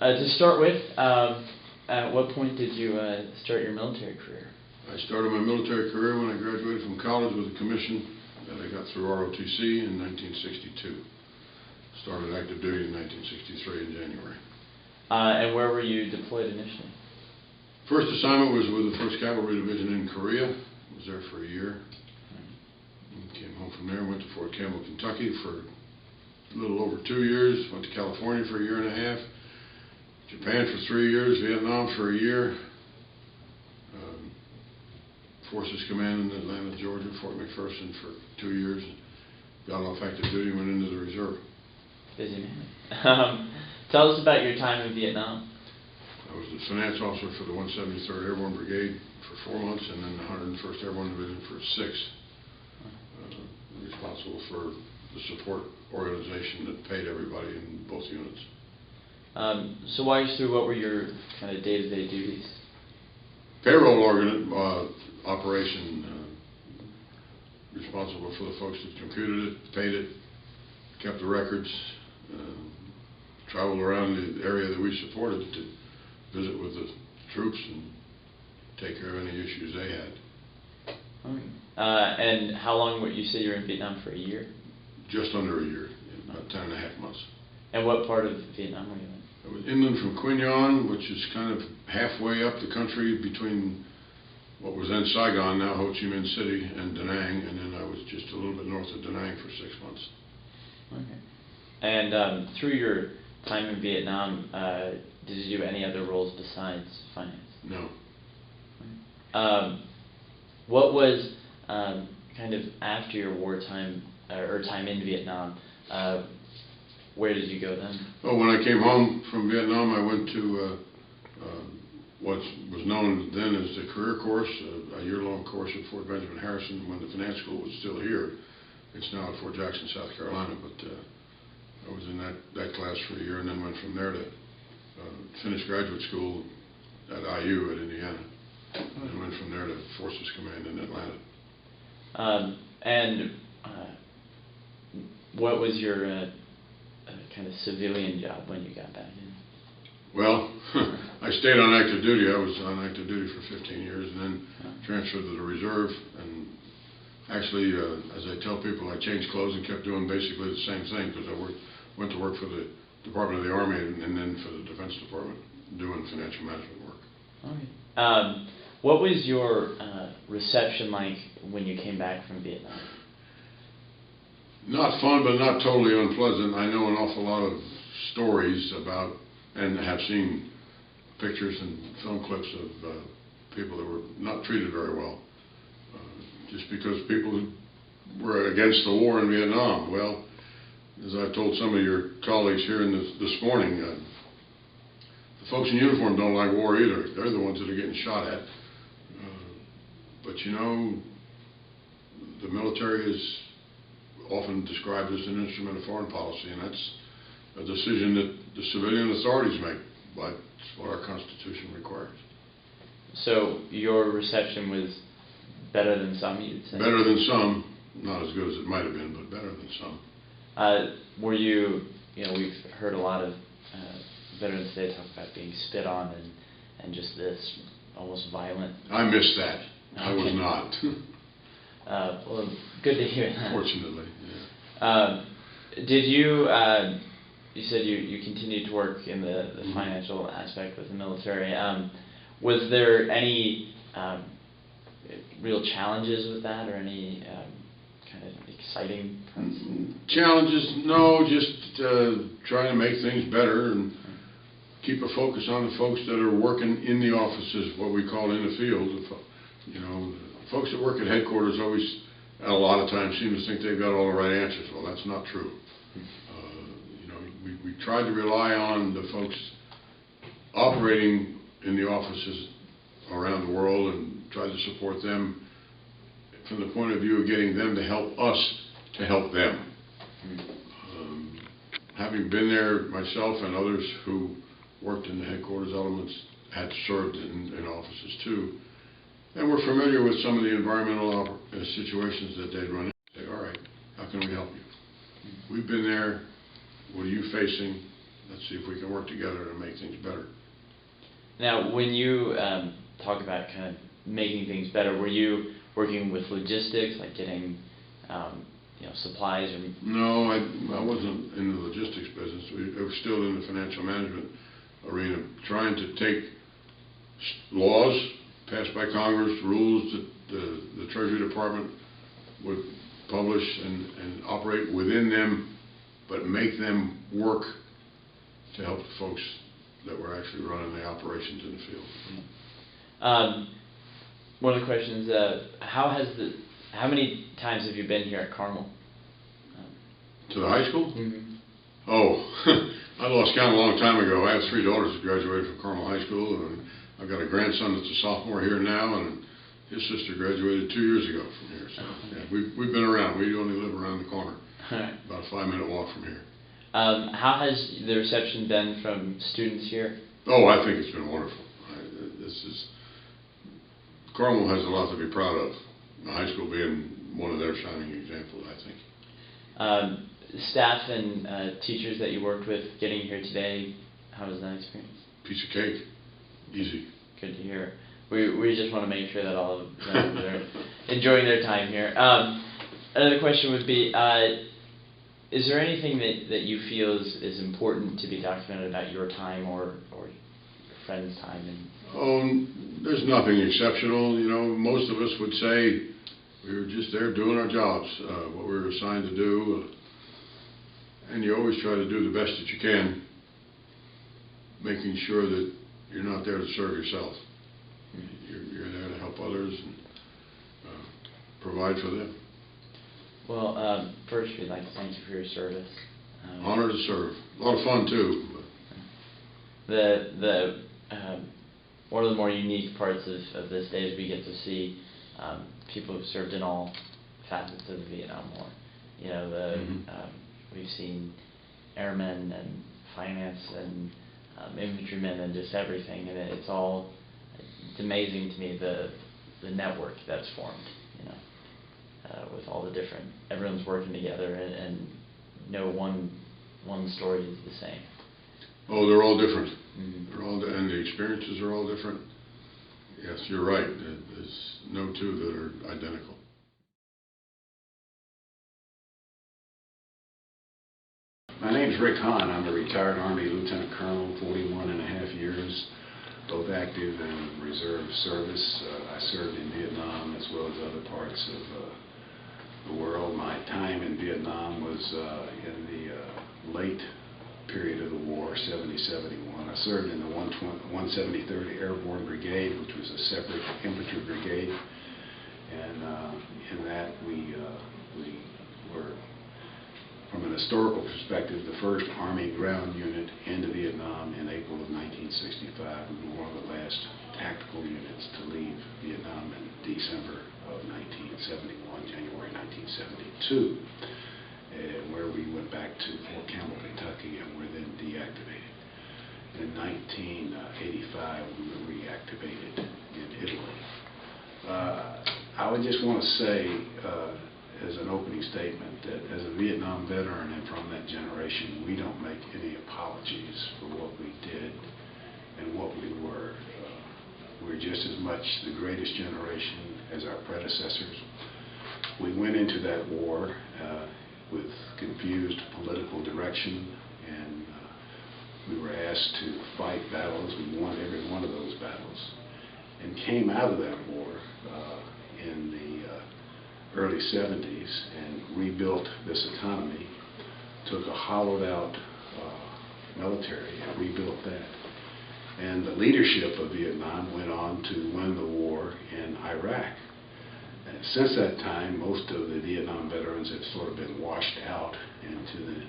To start with, at what point did you start your military career? I started my military career when I graduated from college with a commission that I got through ROTC in 1962. Started active duty in 1963 in January. And where were you deployed initially? First assignment was with the 1st Cavalry Division in Korea. Was there for a year. Came home from there, went to Fort Campbell, Kentucky for a little over 2 years. Went to California for a year and a half. Japan for 3 years. Vietnam for a year. Forces Command in Atlanta, Georgia, Fort McPherson for 2 years. Got off active duty and went into the reserve. Busy man. Tell us about your time in Vietnam. I was the finance officer for the 173rd Airborne Brigade for 4 months, and then the 101st Airborne Division for 6. Responsible for the support organization that paid everybody in both units. So walk us through what were your kind of day-to-day duties? Payroll operation, responsible for the folks that computed it, paid it, kept the records, traveled around the area that we supported to visit with the troops and take care of any issues they had. Okay. And how long were you say you were in Vietnam for? A year? Just under a year, about 10.5 months. And what part of Vietnam were you in? I was inland from Quy Nhon, which is kind of halfway up the country between what was then Saigon, now Ho Chi Minh City, and Da Nang, and then I was just a little bit north of Da Nang for 6 months. Okay. And through your time in Vietnam, did you do any other roles besides finance? No. What was kind of after your wartime or time in Vietnam? Where did you go then? Oh, when I came home from Vietnam, I went to what was known then as the career course, a year-long course at Fort Benjamin Harrison when the finance school was still here. It's now at Fort Jackson, South Carolina, but I was in that class for a year and then went from there to finish graduate school at IU at Indiana. And went from there to Forces Command in Atlanta. And what was your kind of civilian job when you got back in? Well, I stayed on active duty. I was on active duty for 15 years and then transferred to the reserve. And actually, as I tell people, I changed clothes and kept doing basically the same thing because I went to work for the Department of the Army and then for the Defense Department doing financial management work. Okay. What was your reception like when you came back from Vietnam? Not fun, but not totally unpleasant. I know an awful lot of stories about, and have seen pictures and film clips of people that were not treated very well, just because people were against the war in Vietnam. Well, as I've told some of your colleagues here this morning, the folks in uniform don't like war either. They're the ones that are getting shot at. But you know, the military is often described as an instrument of foreign policy, and that's a decision that the civilian authorities make, but it's what our Constitution requires. So your reception was better than some, you'd say? Better than some, not as good as it might have been, but better than some. Were you know, we've heard a lot of veterans today talk about being spit on and just this almost violent. I missed that. Okay. I was not. Well, good to hear that. Fortunately, yeah. Did you, you said you continued to work in the financial aspect with the military. Was there any real challenges with that or any kind of exciting parts? Challenges? No, just trying to make things better and keep a focus on the folks that are working in the offices, what we call in the field. You know, the folks that work at headquarters always, a lot of times, seem to think they've got all the right answers. Well, that's not true. You know, we tried to rely on the folks operating in the offices around the world and tried to support them from the point of view of getting them to help us to help them. Having been there myself and others who worked in the headquarters elements had served in offices too, and we're familiar with some of the environmental situations that they'd run into. Say, all right, how can we help you? We've been there. What are you facing? let's see if we can work together to make things better. Now, when you talk about kind of making things better, were you working with logistics, like getting supplies? Or No, I wasn't in the logistics business. I was still in the financial management arena, trying to take laws passed by Congress, rules that the Treasury Department would publish and operate within them, but make them work to help the folks that were actually running the operations in the field. One of the questions: how many times have you been here at Carmel? To the high school? Mm-hmm. Oh, I lost count a long time ago. I have 3 daughters who graduated from Carmel High School, and I've got a grandson that's a sophomore here now, and his sister graduated 2 years ago from here. So yeah, we've been around. We only live around the corner, about a 5-minute walk from here. How has the reception been from students here? Oh, I think it's been wonderful. Carmel has a lot to be proud of. The high school being one of their shining examples, I think. Staff and teachers that you worked with getting here today, how was that experience? Piece of cake. Easy. Good to hear. We just want to make sure that all of them are enjoying their time here. Another question would be, is there anything that you feel is important to be documented about your time or your friend's time? There's nothing exceptional. You know, most of us would say we were just there doing our jobs, what we were assigned to do. And you always try to do the best that you can, making sure that you're not there to serve yourself. You're there to help others and provide for them. Well, first we'd like to thank you for your service. Honor to serve. A lot of fun too. One of the more unique parts of this day is we get to see people who've served in all facets of the Vietnam War. You know, we've seen airmen and finance and infantrymen and just everything, and it's amazing to me the network that's formed. You know, with all the different, everyone's working together, and no one story is the same. Oh, they're all different. Mm-hmm. And the experiences are all different. Yes, you're right. There's no two that are identical. My name's Rick Hahn. I'm a retired Army Lieutenant Colonel, 41 and a half years, both active and reserve service. I served in Vietnam as well as other parts of the world. My time in Vietnam was in the late period of the war, 70-71. I served in the 173rd Airborne Brigade, which was a separate infantry brigade, and in that we were, from an historical perspective, the first Army ground unit into Vietnam in April of 1965. We were one of the last tactical units to leave Vietnam in December of 1971, January 1972. Where we went back to Fort Campbell, Kentucky, and were then deactivated. In 1985, we were reactivated in Italy. I would just want to say, as an opening statement, that as a Vietnam veteran and from that generation, we don't make any apologies for what we did and what we were. We're just as much the greatest generation as our predecessors. We went into that war with confused political direction, and we were asked to fight battles. We won every one of those battles and came out of that war in the early 70s and rebuilt this economy, took a hollowed out military and rebuilt that. And the leadership of Vietnam went on to win the war in Iraq. And since that time, most of the Vietnam veterans have sort of been washed out into the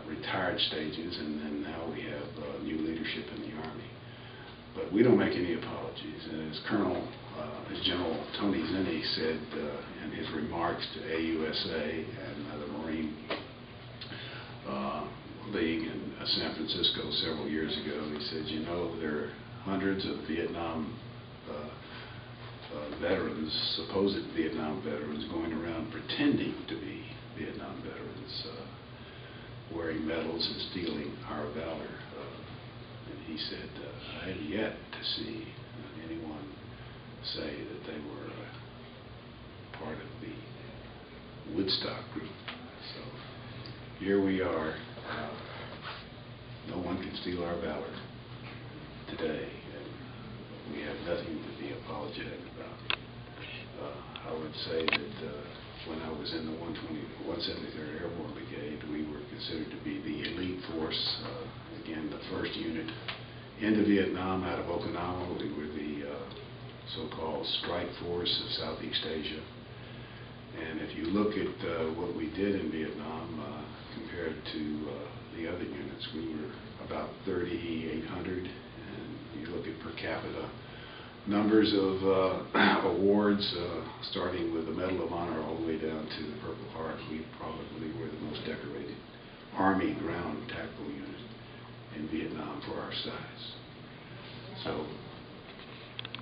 retired stages, and then now we have new leadership in the Army. But we don't make any apologies. And as General Tony Zinni said in his remarks to AUSA and the Marine League in San Francisco several years ago, he said, you know, there are hundreds of Vietnam veterans, supposed Vietnam veterans, going around pretending to be Vietnam veterans, wearing medals those stealing our valor. And he said, I have yet to see anyone say that they were part of the Woodstock group. So here we are. No one can steal our valor today, and we have nothing to be apologetic about. I would say that when I was in the 173rd Airborne Brigade, we were considered to be the elite force. Again, the first unit into Vietnam out of Okinawa. We were the so-called strike force of Southeast Asia. And if you look at what we did in Vietnam compared to the other units, we were about 3,800. And you look at per capita numbers of awards, starting with the Medal of Honor all the way down to the Purple Heart. We probably were the most decorated Army ground tactical unit in Vietnam for our size. So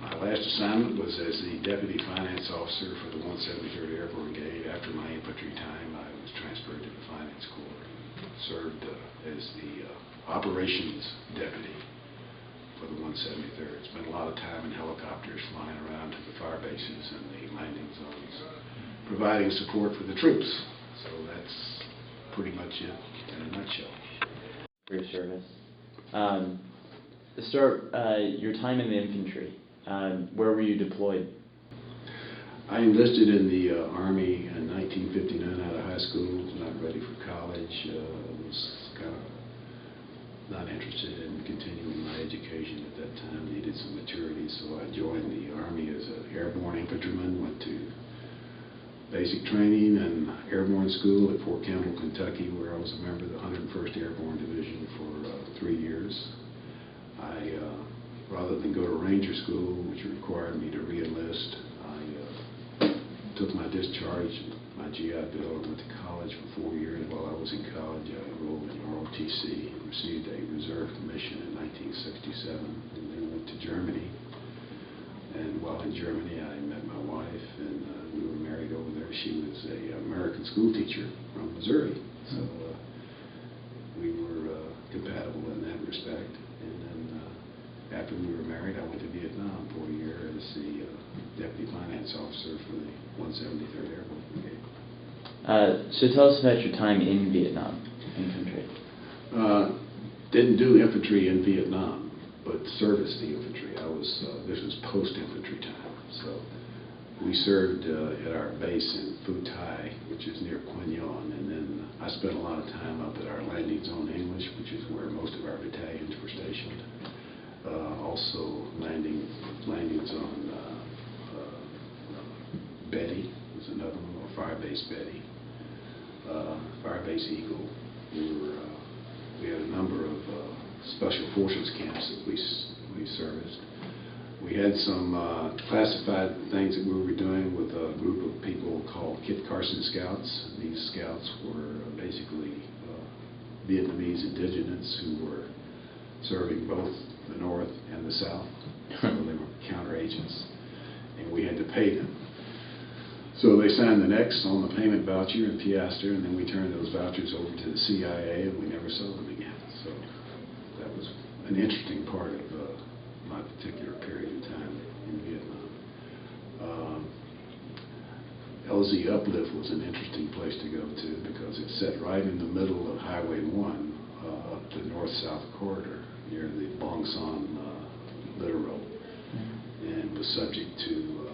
my last assignment was as the Deputy Finance Officer for the 173rd Airborne Brigade. After my infantry time, I was transferred to the Finance Corps and served as the Operations Deputy for the 173rd. Spent a lot of time in helicopters flying around to the fire bases and the landing zones, providing support for the troops. So that's pretty much it in a nutshell. For your service. To start, your time in the infantry, where were you deployed? I enlisted in the Army in 1959 out of high school. Was not ready for college. Was kind of not interested in continuing my education at that time. Needed some maturity, so I joined the Army as an airborne infantryman. Went to basic training and airborne school at Fort Campbell, Kentucky, where I was a member of the 101st Airborne Division for 3 years. I, rather than go to Ranger School, which required me to re-enlist, I took my discharge, my GI Bill, and went to college for 4 years. While I was in college, I enrolled in ROTC and received a reserve commission in 1967, and then went to Germany. And while in Germany, I met my wife, and we were married over there. She was an American school teacher from Missouri, so we were compatible in that respect. And then after we were married, I went to Vietnam for a year as the Deputy Finance Officer for the 173rd Airborne Brigade. So tell us about your time in Vietnam, infantry. Didn't do infantry in Vietnam, but serviced the infantry. This was post-infantry time. So we served at our base in Phu Thai, which is near Quy Nhon, and then I spent a lot of time up at our landing zone English, which is where most of our battalions were stationed. Also landing zone Betty was another one, or Firebase Betty. Firebase Eagle. We had a number of special forces camps that we serviced. We had some classified things that we were doing with a group of people called Kit Carson Scouts. These scouts were basically Vietnamese indigenous who were serving both the North and the South. So they were counter agents, and we had to pay them. So they signed the X on the payment voucher and piaster, and then we turned those vouchers over to the CIA, and we never saw them again. So that was an interesting part of my particular period of time in Vietnam. LZ Uplift was an interesting place to go to because it sat right in the middle of Highway 1 up the north-south corridor near the Bong Son Littoral, and was subject to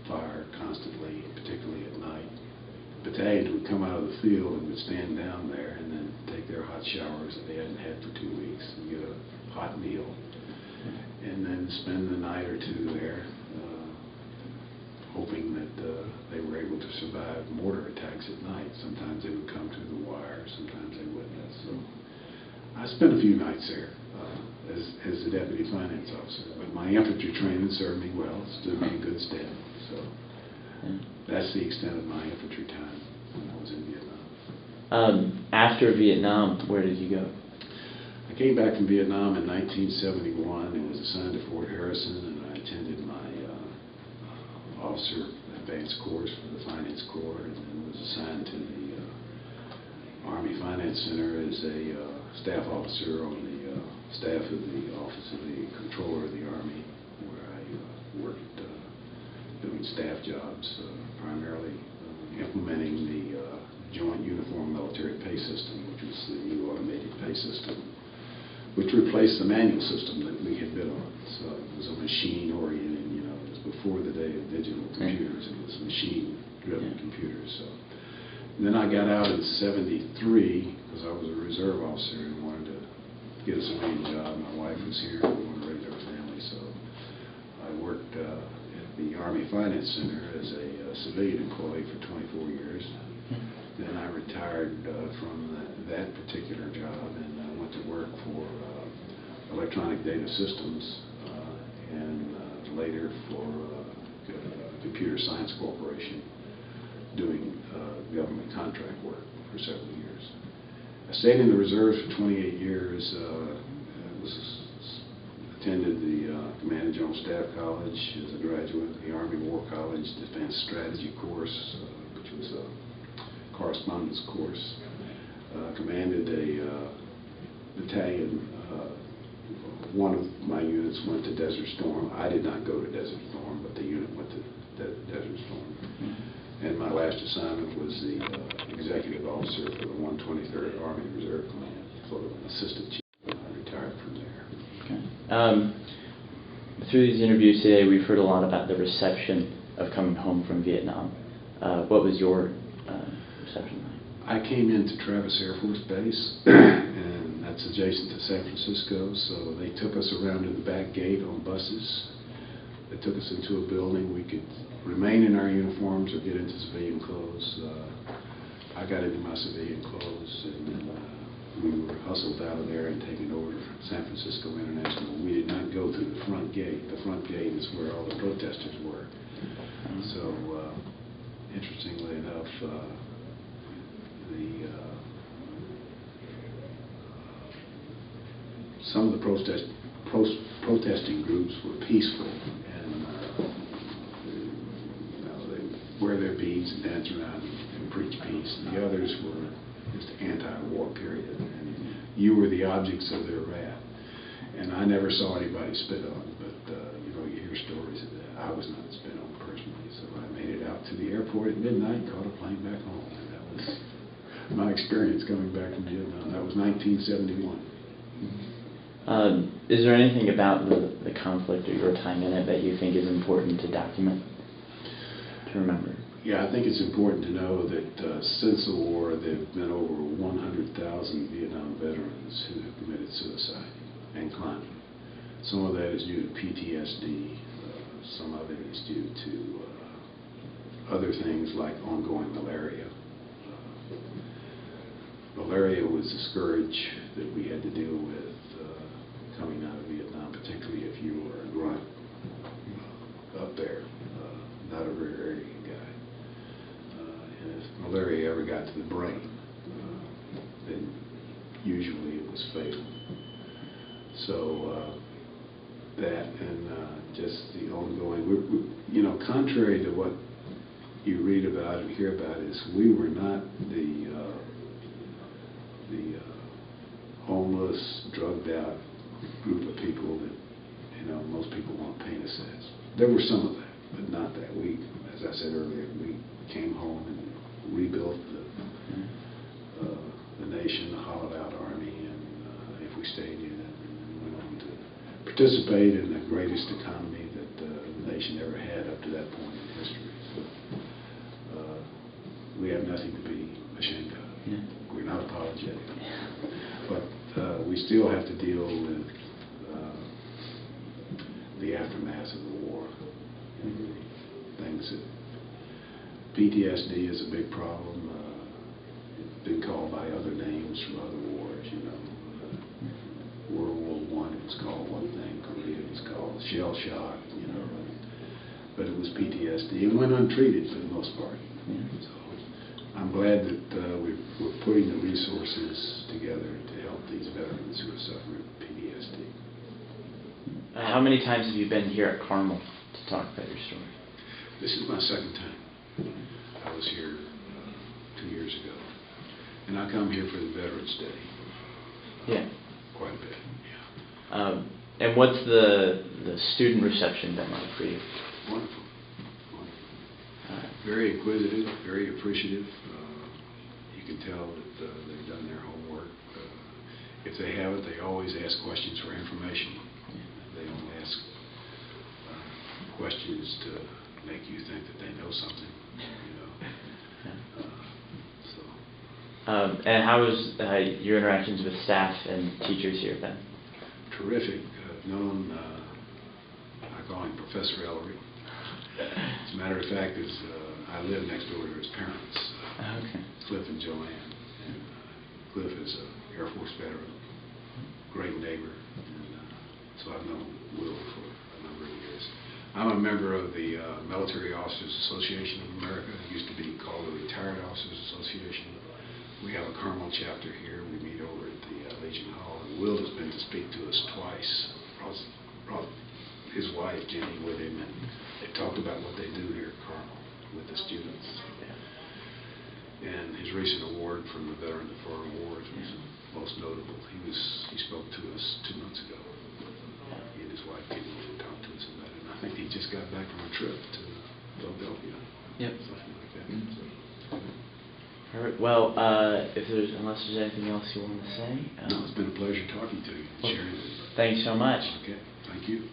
fire constantly, particularly at night. Battalions would come out of the field and would stand down there and then take their hot showers that they hadn't had for 2 weeks and get a hot meal, and then spend the night or two there, hoping that they were able to survive mortar attacks at night. Sometimes they would come through the wire, sometimes they wouldn't. So I spent a few nights there as the Deputy Finance Officer, but my infantry training served me well, stood me in good stead. So that's the extent of my infantry time when I was in Vietnam. After Vietnam, where did you go? I came back from Vietnam in 1971 and was assigned to Fort Harrison, and I attended my officer advanced course for the Finance Corps, and then was assigned to the Army Finance Center as a staff officer on the staff of the Office of the Comptroller of the Army, where I worked doing staff jobs, primarily implementing the Joint Uniform Military Pay System, which was the new automated pay system, which replaced the manual system that we had been on. So it was a machine-oriented, you know, it was before the day of digital computers. It was machine-driven computers. So and then I got out in '73 because I was a reserve officer and wanted to get a civilian job. My wife was here and we wanted to raise our family. So I worked at the Army Finance Center as a civilian employee for 24 years. Then I retired from that particular job and went to work for Electronic Data Systems and later for Computer Science Corporation, doing government contract work for several years. I stayed in the reserves for 28 years. Attended the Command and General Staff College as a graduate, the Army War College Defense Strategy course, which was a correspondence course. Commanded a battalion. One of my units went to Desert Storm. I did not go to Desert Storm, but the unit went to Desert Storm. And my last assignment was the executive officer for the 123rd Army Reserve Command, sort of an assistant chief. I retired from there. Okay. Through these interviews today, we've heard a lot about the reception of coming home from Vietnam. What was your reception like? I came into Travis Air Force Base, and that's adjacent to San Francisco, so they took us around to the back gate on buses. They took us into a building. We could remain in our uniforms or get into civilian clothes. I got into my civilian clothes, and then we were hustled out of there and taken over to San Francisco International. We did not go through the front gate. The front gate is where all the protesters were. So, interestingly enough, some of the protesting groups were peaceful, and they wear their beads and dance around and preach peace. And the others were just anti-war, period. And you were the objects of their wrath. And I never saw anybody spit on, but you hear stories of that. I was not spit on personally, so I made it out to the airport at midnight, caught a plane back home, and that was my experience coming back from Vietnam. That was 1971. Is there anything about the conflict or your time in it that you think is important to document, to remember? Yeah, I think it's important to know that since the war, there have been over 100,000 Vietnam veterans who have committed suicide and climbing. Some of that is due to PTSD. Some of it is due to other things like ongoing malaria. Malaria was a scourge that we had to deal with coming out of Vietnam, particularly if you were a grunt up there, not a very arrogant guy. And if malaria ever got to the brain, then usually it was fatal. So that and just the ongoing, contrary to what you read about and hear about, is we were not the homeless, drugged out group of people that most people want to paint us as. There were some of that, but not that. We, as I said earlier, we came home and rebuilt the nation, the hollowed out army, and if we stayed in it, and went on to participate in the greatest economy that the nation ever had up to that point in history. So we have nothing to be ashamed of. Yeah. We're not apologetic. But we still have to deal with the aftermath of the war. Things that PTSD is a big problem. It's been called by other names from other wars. World War I, it was called one thing. Korea, it was called shell shock. But it was PTSD and went untreated for the most part. So I'm glad that we're putting the resources together to help these veterans who are suffering PTSD. How many times have you been here at Carmel to talk about your story? This is my second time. I was here 2 years ago. And I come here for the Veterans Day. Yeah. Quite a bit, yeah. And what's the student reception been like for you? Wonderful. Very inquisitive, very appreciative. You can tell that they've done their homework. If they haven't, they always ask questions for information. They don't ask questions to make you think that they know something, you know. And how has your interactions with staff and teachers here been? Terrific. I've known, I call him Professor Ellery. As a matter of fact, I live next door to his parents, Cliff and Joanne. And, Cliff is an Air Force veteran, great neighbor, and so I've known Will for a number of years. I'm a member of the Military Officers Association of America. It used to be called the Retired Officers Association. We have a Carmel chapter here. We meet over at the Legion Hall, and Will has been to speak to us twice. Brought his wife Jenny with him, and they talked about what they do here at Carmel with the students. And his recent award from the Veteran of Foreign Wars was most notable. He spoke to us 2 months ago. He and his wife came over and talked to us about it. And I think he just got back from a trip to Philadelphia. Yep. Something like that. All right. Well, unless there's anything else you want to say. No, it's been a pleasure talking to you and sharing this. Thanks so much. Okay. Thank you.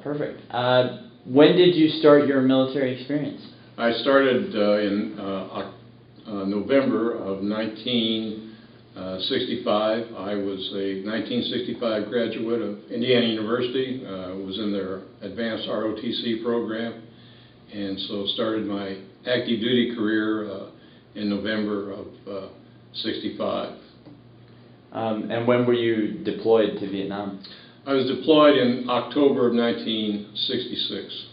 Perfect. When did you start your military experience? I started in November of 1965. I was a 1965 graduate of Indiana University. Was in their advanced ROTC program, and so started my active duty career in November of 65. And when were you deployed to Vietnam? I was deployed in October of 1966.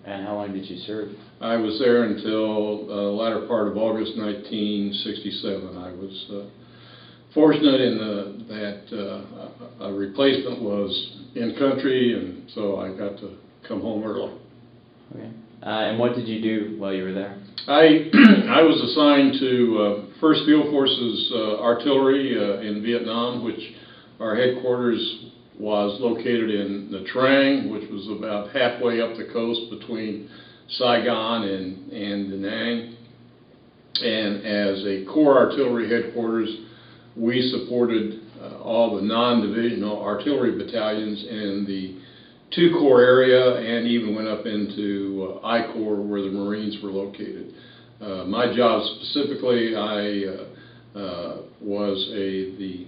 And how long did you serve? I was there until the latter part of August 1967. I was fortunate in that a replacement was in country, and so I got to come home early. Okay. And what did you do while you were there? I was assigned to 1st Field Forces Artillery in Vietnam, which our headquarters was located in Nha Trang, which was about halfway up the coast between Saigon and Da Nang. And as a Corps Artillery headquarters, we supported all the non-divisional artillery battalions in the 2 Corps area, and even went up into I Corps where the Marines were located. My job specifically, I was the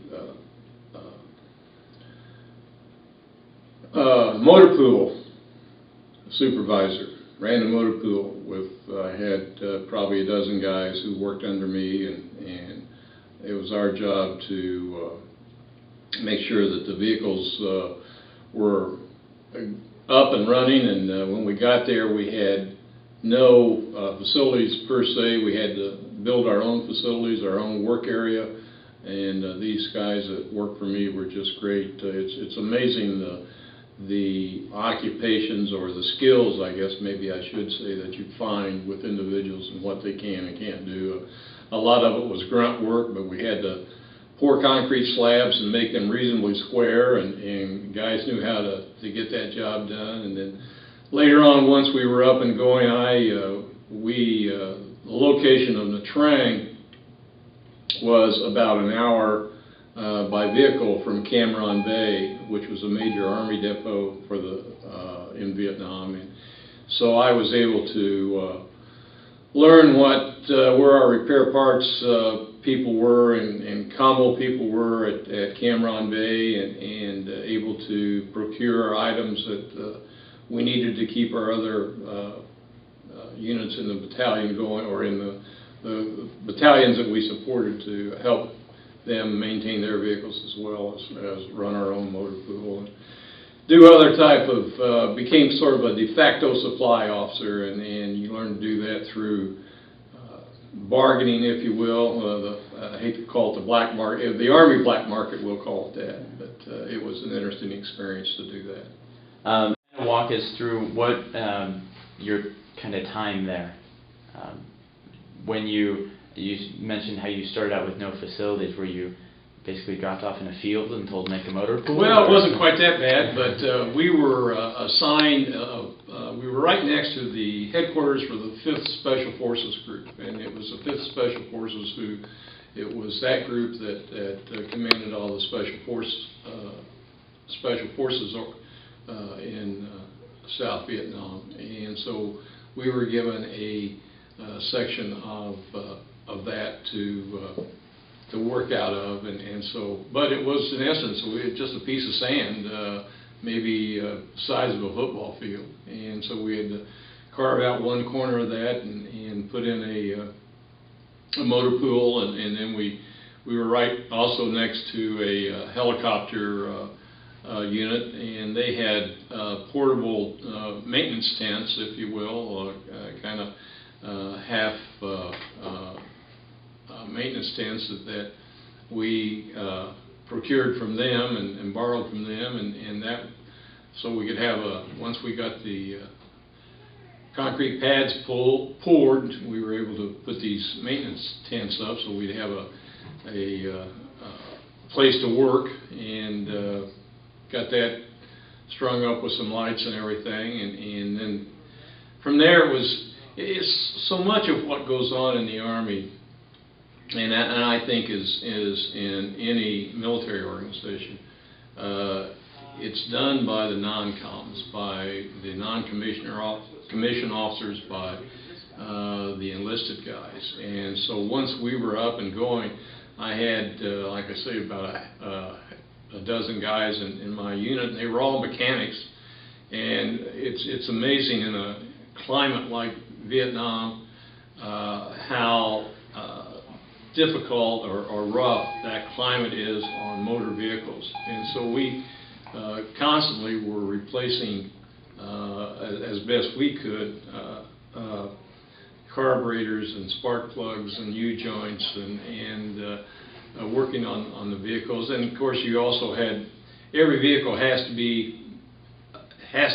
motor pool supervisor. Ran the motor pool I had probably a dozen guys who worked under me, and it was our job to make sure that the vehicles were up and running. And when we got there, we had no facilities per se. We had to build our own facilities, our own work area, and these guys that worked for me were just great. It's amazing the occupations, or the skills, I guess maybe I should say, that you find with individuals and what they can and can't do. A lot of it was grunt work, but we had to pour concrete slabs and make them reasonably square, and guys knew how to get that job done. And then later on, once we were up and going, the location of Nha Trang was about an hour by vehicle from Cam Ranh Bay, which was a major Army depot for in Vietnam. And so I was able to learn where our repair parts people were and combo people were at Cam Ranh Bay, and able to procure items that we needed to keep our other units in the battalion going, or in the battalions that we supported, to help them maintain their vehicles as well as run our own motor pool and do other type of, became sort of a de facto supply officer, and you learn to do that through bargaining, if you will. I hate to call it the black market, the Army black market, we'll call it that, but it was an interesting experience to do that. Walk us through what your kind of time there when you mentioned how you started out with no facilities, were you basically dropped off in a field and told to make a motor pool? Well, it wasn't quite that bad, but we were assigned, we were right next to the headquarters for the 5th Special Forces Group, and it was the 5th Special Forces it was that group that commanded all the Special Forces in South Vietnam, and so we were given a section of that to work out of, and so, but it was in essence we had just a piece of sand, maybe the size of a football field, and so we had to carve out one corner of that and put in a motor pool, and then we were right also next to a helicopter unit, and they had portable maintenance tents, if you will, kind of half maintenance tents that we procured from them and borrowed from them, and that so we could have once we got the concrete pads poured, we were able to put these maintenance tents up so we'd have a place to work, and got that strung up with some lights and everything, and then from there it's so much of what goes on in the Army, and I think is in any military organization. It's done by the non-coms, by the non-commissioned officers, by the enlisted guys. And so once we were up and going, I had, like I say, about a dozen guys in my unit, and they were all mechanics. And it's amazing in a climate like Vietnam how difficult or rough that climate is on motor vehicles. And so we constantly were replacing, as best we could, carburetors and spark plugs and U-joints and working on the vehicles. And of course you also had, every vehicle has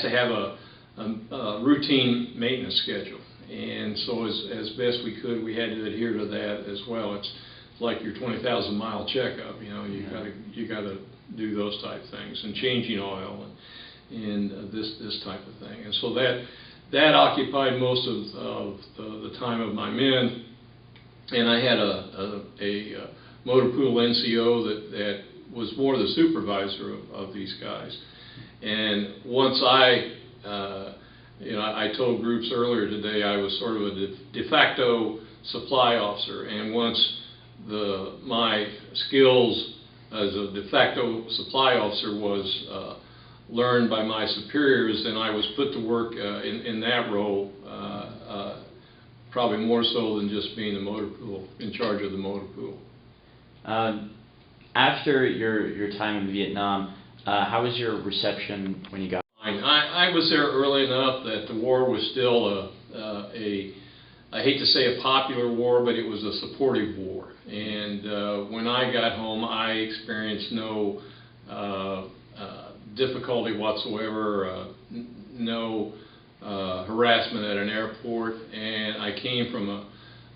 to have a routine maintenance schedule. And so as best we could, we had to adhere to that as well. It's like your 20,000-mile checkup. You know, you got to do those type things, and changing oil and this type of thing. And so that occupied most of the time of my men. And I had a motor pool NCO that was more the supervisor of these guys. And once I told groups earlier today I was sort of a de facto supply officer, and once my skills as a de facto supply officer was learned by my superiors, then I was put to work in that role, probably more so than just being the motor pool, in charge of the motor pool. After your time in Vietnam, how was your reception when you got? I was there early enough that the war was still I hate to say a popular war, but it was a supportive war. And when I got home, I experienced no difficulty whatsoever, no harassment at an airport. And I came from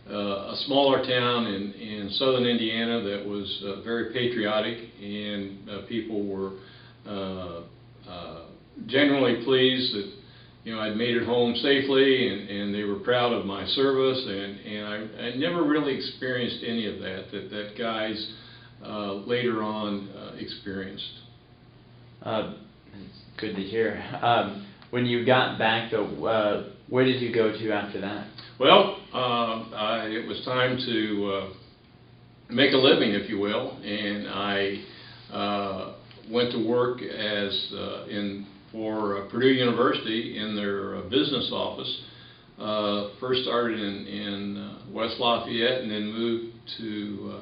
a smaller town in southern Indiana that was very patriotic, and people were generally pleased that I'd made it home safely, and they were proud of my service, and I never really experienced any of that guys later on experienced. It's good to hear. When you got back, though, where did you go to after that? Well, it was time to make a living, if you will, and I went to work for Purdue University in their business office. First started in West Lafayette, and then moved to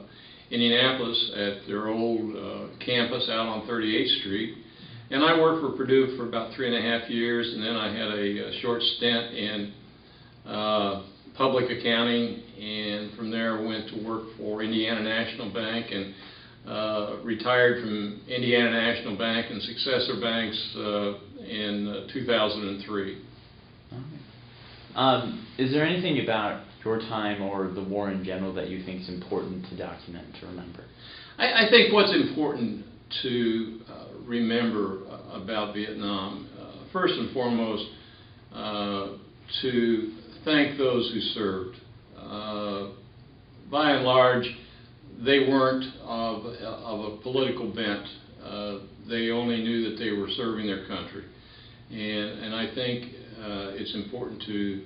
Indianapolis at their old campus out on 38th Street. And I worked for Purdue for about 3.5 years, and then I had a short stint in public accounting, and from there went to work for Indiana National Bank, and retired from Indiana National Bank and successor banks in 2003. Is there anything about your time or the war in general that you think is important to document and to remember? I think what's important to remember about Vietnam, first and foremost, to thank those who served. By and large, they weren't of a political bent. They only knew that they were serving their country. And I think it's important to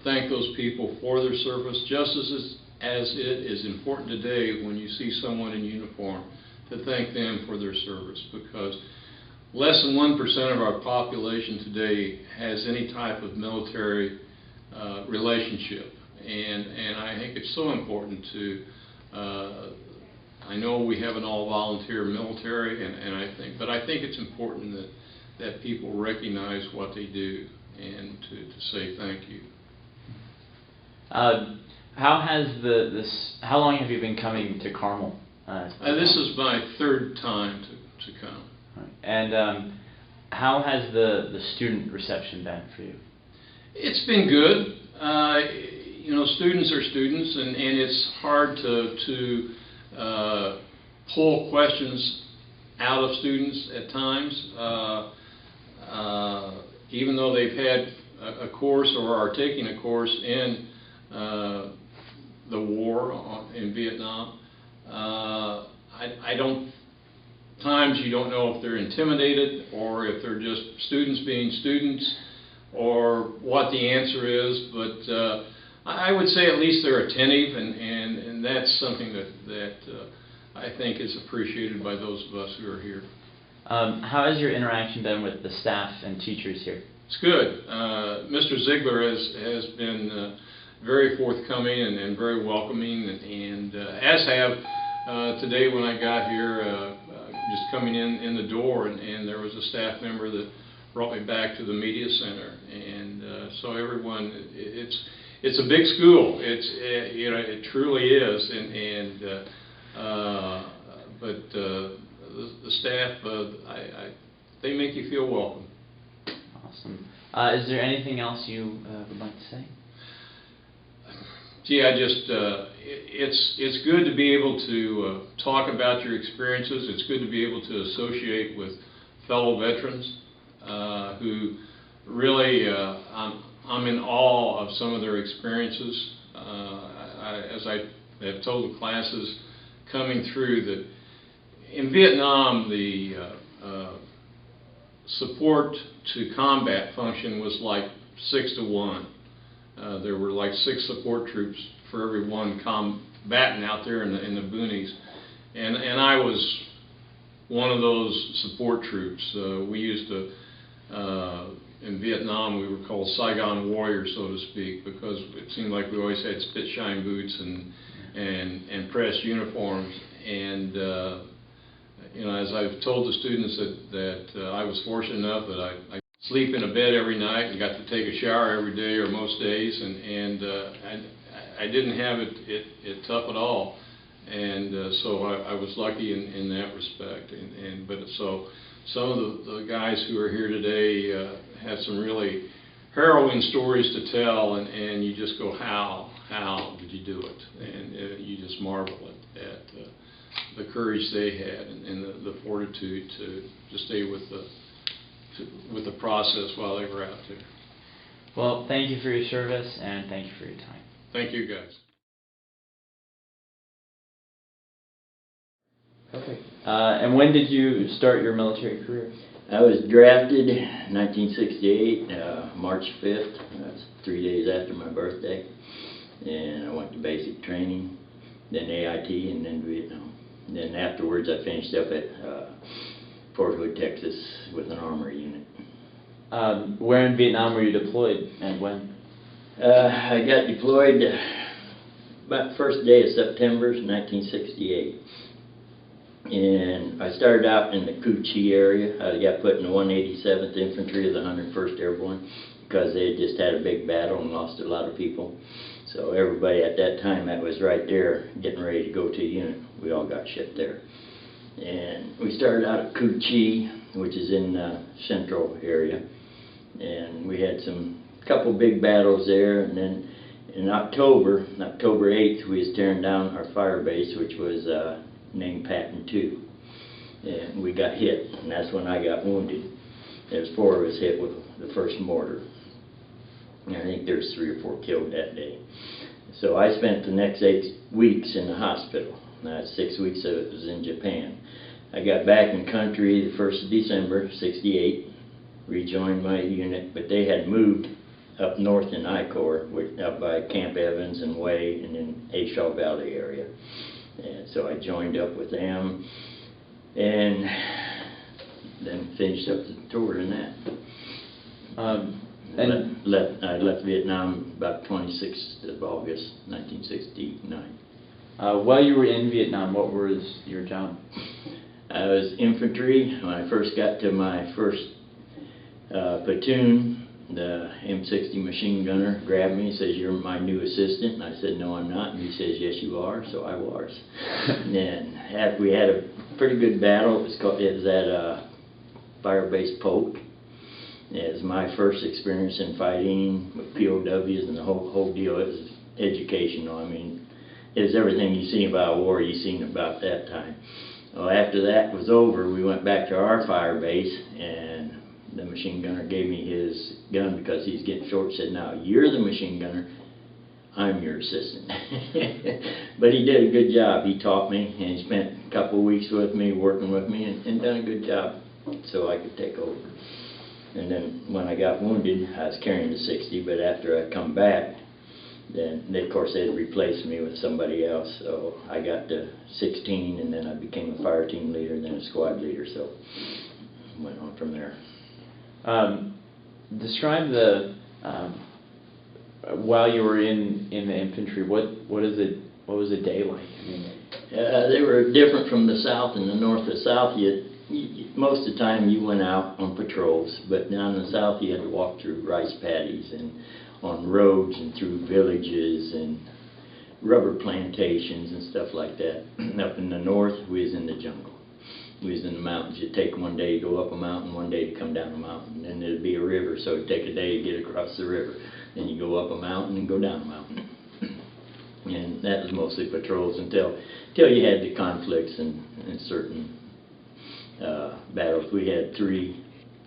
thank those people for their service, just as it is important today when you see someone in uniform to thank them for their service, because less than 1% of our population today has any type of military relationship. And I think it's so important to, I know we have an all-volunteer military, but I think it's important that people recognize what they do and to say thank you. How long have you been coming to Carmel? This is my third time to come. Right. And how has the student reception been for you? It's been good. You know, students are students, and it's hard to pull questions out of students at times. Even though they've had a course or are taking a course in the war in Vietnam, times you don't know if they're intimidated or if they're just students being students or what the answer is, but I would say at least they're attentive, and that's something that I think is appreciated by those of us who are here. How has your interaction been with the staff and teachers here? It's good. Mr. Ziegler has been very forthcoming and very welcoming, and as have today when I got here, just coming in the door, and there was a staff member that brought me back to the media center, and so everyone, it's a big school. You know, it truly is, but the staff, they make you feel welcome. Awesome. Is there anything else you would like to say? Gee, it's good to be able to talk about your experiences. It's good to be able to associate with fellow veterans who really, I'm in awe of some of their experiences. As I have told the classes coming through, that in Vietnam, the support to combat function was like 6 to 1. There were like 6 support troops for every one combatant out there in the boonies, and I was one of those support troops. We used to, in Vietnam, we were called Saigon Warriors, so to speak, because it seemed like we always had spit shine boots and pressed uniforms. And you know, as I've told the students that I was fortunate enough that I sleep in a bed every night and got to take a shower every day or most days, and I didn't have it tough at all, and so I was lucky in that respect. But so some of the guys who are here today have some really harrowing stories to tell, and you just go, how did you do it? And you just marvel at the courage they had and the fortitude to stay with the process while they were out there. Well, thank you for your service, and thank you for your time. Thank you, guys. Perfect. And when did you start your military career? I was drafted in 1968, March 5th. That's 3 days after my birthday. And I went to basic training, then AIT, and then Vietnam. Then afterwards I finished up at Fort Hood, Texas with an armory unit. Where in Vietnam were you deployed, and when? I got deployed about the first day of September 1968. And I started out in the Cu Chi area. I got put in the 187th Infantry of the 101st Airborne because they had just had a big battle and lost a lot of people. So everybody at that time that was right there getting ready to go to a unit, we all got shipped there. And we started out at Cu Chi, which is in the central area. And we had couple big battles there, and then In October 8th, we was tearing down our fire base, which was named Patton 2. And we got hit, and that's when I got wounded. There's 4 of us hit with the first mortar. And I think there's 3 or 4 killed that day. So I spent the next 8 weeks in the hospital. 6 weeks of it was in Japan. I got back in country the 1st of December, '68, rejoined my unit, but they had moved up north in I-Corps, up by Camp Evans and Way, and in A Shaw Valley area. And so I joined up with them, and then finished up the tour in that. I left Vietnam about 26th of August, 1969. While you were in Vietnam, what was your job? I was infantry. When I first got to my first platoon, the M60 machine gunner grabbed me and says, "You're my new assistant." And I said, "No, I'm not." And he says, "Yes, you are." So I was. And then after we had a pretty good battle, it was at Firebase Polk. It was my first experience in fighting with POWs and the whole deal. It was educational. I mean, it was everything you seen about a war you seen about that time. Well, after that was over, we went back to our fire base, and the machine gunner gave me his gun because he's getting short. Said, "Now you're the machine gunner, I'm your assistant." But he did a good job. He taught me, and he spent a couple of weeks with me, working with me, and done a good job so I could take over. And then when I got wounded, I was carrying the 60, but after I come back, then of course they had replaced me with somebody else. So I got to 16, and then I became a fire team leader, then a squad leader, so went on from there. Describe the while you were in the infantry. What was the day like? I mean, they were different from the South and the North. The South, most of the time you went out on patrols, but down in the South you had to walk through rice paddies and on roads and through villages and rubber plantations and stuff like that. Up in the North, we was in the jungle. We was in the mountains. You'd take one day to go up a mountain, one day to come down a mountain. And there'd be a river, so it'd take a day to get across the river. Then you go up a mountain and go down a mountain. And that was mostly patrols until you had the conflicts and certain battles. We had 3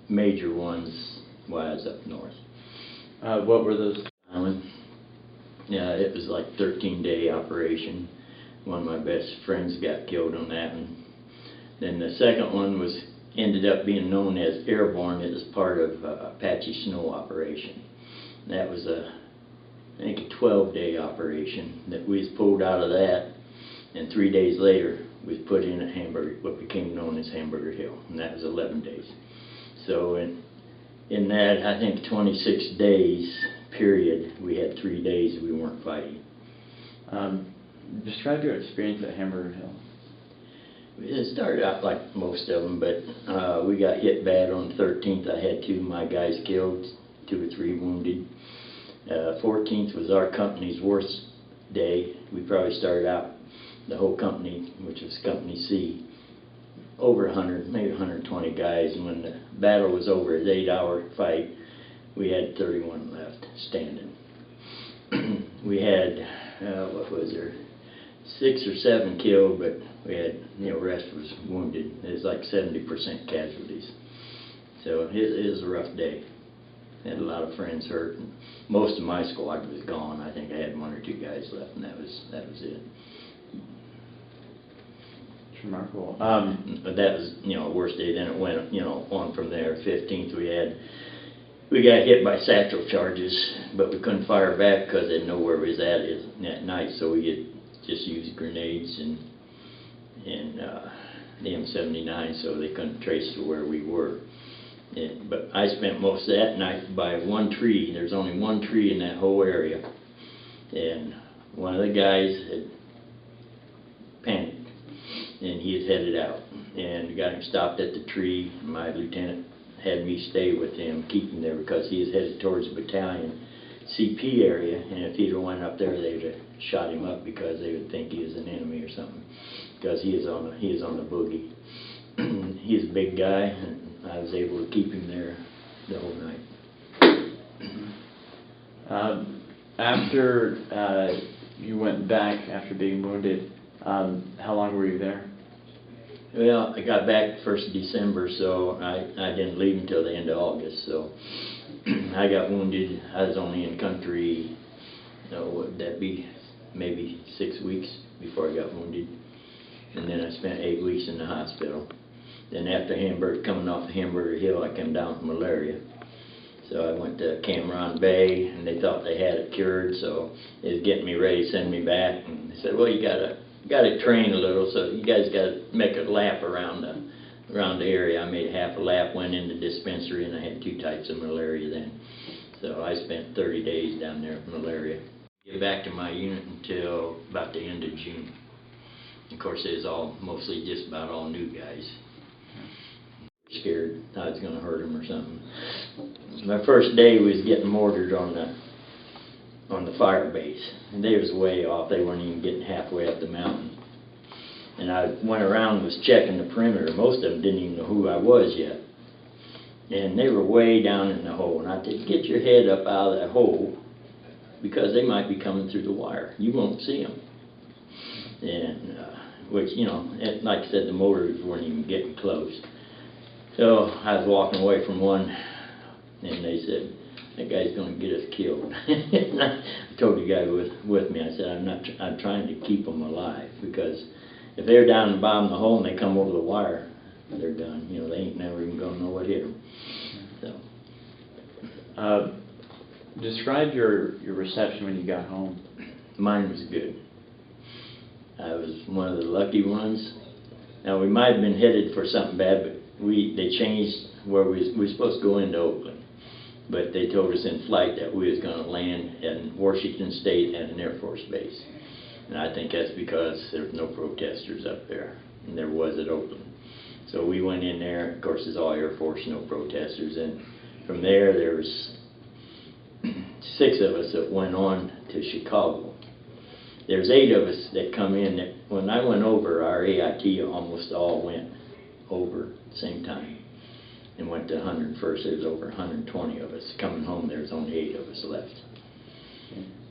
major ones while I was up north. What were those? Yeah, it was like 13-day operation. One of my best friends got killed on that one. Then the second one ended up being known as airborne. It was part of Apache snow operation. That was I think a 12-day operation that we was pulled out of that, and 3 days later we was put in at what became known as Hamburger Hill, and that was 11 days. So in that, I think 26 days period, we had 3 days we weren't fighting. Describe your experience at Hamburger Hill. It started out like most of them, but we got hit bad on the 13th. I had 2 of my guys killed, 2 or 3 wounded. 14th was our company's worst day. We probably started out, the whole company, which was Company C, over 100, maybe 120 guys, and when the battle was over, an 8-hour fight, we had 31 left standing. We had, what was there, 6 or 7 killed, but we had, rest was wounded. It was like 70% casualties. So it was a rough day. Had a lot of friends hurt, and most of my squad was gone. I think I had 1 or 2 guys left, and that was it. It's remarkable. But that was, worst day. Then it went, on from there. 15th we got hit by satchel charges, but we couldn't fire back because they didn't know where we was at that night. So we just used grenades and the M79, so they couldn't trace to where we were. But I spent most of that night by one tree. There's only one tree in that whole area, and one of the guys had panicked, and he was headed out, and got him stopped at the tree. My lieutenant had me stay with him, keep him there, because he was headed towards the battalion CP area, and if he'd have went up there, they would have shot him up because they would think he was an enemy or something, because he is on the boogie. He's a big guy, and I was able to keep him there the whole night. After you went back after being wounded, how long were you there? Well, I got back 1st of December, so I didn't leave until the end of August, so I got wounded. I was only in country, what would that be, maybe 6 weeks before I got wounded. And then I spent 8 weeks in the hospital. Then after coming off the Hamburger Hill, I came down with malaria. So I went to Cameron Bay, and they thought they had it cured, so they was getting me ready to send me back. And they said, well, you gotta train a little, so you guys gotta make a lap around the area. I made half a lap, went in the dispensary, and I had 2 types of malaria then. So I spent 30 days down there with malaria. Get back to my unit until about the end of June. Of course, it was all mostly just about all new guys. Scared I was going to hurt them or something. My first day was getting mortared on the fire base, and they was way off. They weren't even getting halfway up the mountain. And I went around and was checking the perimeter. Most of them didn't even know who I was yet. And they were way down in the hole. And I said, get your head up out of that hole, because they might be coming through the wire. You won't see them. And which, you know, like I said, the motors weren't even getting close. So I was walking away from one, and they said, that guy's going to get us killed. And I told the guy with me, I said, I'm trying to keep them alive, because if they're down the bottom of the hole and they come over the wire, they're done. You know, they ain't never even going to know what hit them. So. Describe your reception when you got home. Mine was good. I was one of the lucky ones. Now, we might have been headed for something bad, but they changed where we were supposed to go into Oakland. But they told us in flight that we was going to land in Washington State at an Air Force base. And I think that's because there was no protesters up there, and there was at Oakland. So we went in there. Of course, it's all Air Force, no protesters. And from there was 6 of us that went on to Chicago. There's 8 of us that come in. That when I went over, our AIT almost all went over at the same time and went to 101st. There was over 120 of us. Coming home, there was only 8 of us left.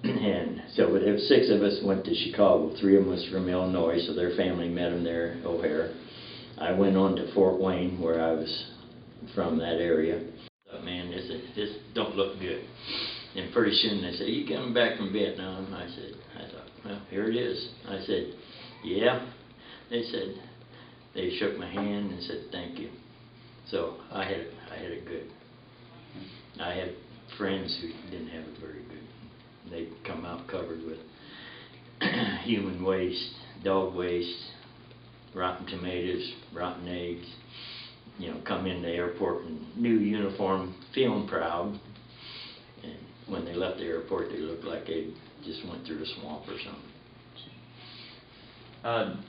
And so there were 6 of us went to Chicago. 3 of them was from Illinois, so their family met them there at O'Hare. I went on to Fort Wayne, where I was from that area. I thought, man, this don't look good. And pretty soon they said, you coming back from Vietnam? I thought, well, here it is. I said, yeah. They shook my hand and said, thank you. So I had it good. I had friends who didn't have it very good. They'd come out covered with human waste, dog waste, rotten tomatoes, rotten eggs. You know, come in the airport in new uniform, feeling proud. And when they left the airport, they looked like they just went through a swamp or something.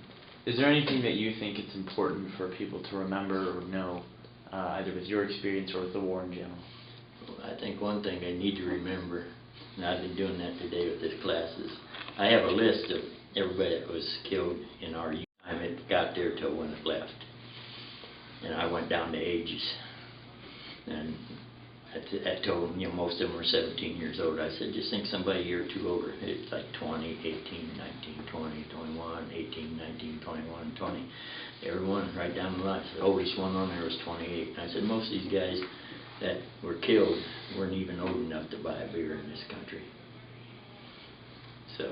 Is there anything that you think it's important for people to remember or know, either with your experience or with the war in general? I think one thing they need to remember, and I've been doing that today with this class, is I have a list of everybody that was killed in our unit. It got there till when it left. And I went down to ages. And I told them, you know, most of them were 17 years old. I said, just think somebody a year or 2 older. It's like 20, 18, 19, 20, 21, 18, 19, 21, 20. Everyone right down the line. The oldest one on there was 28. And I said, most of these guys that were killed weren't even old enough to buy a beer in this country. So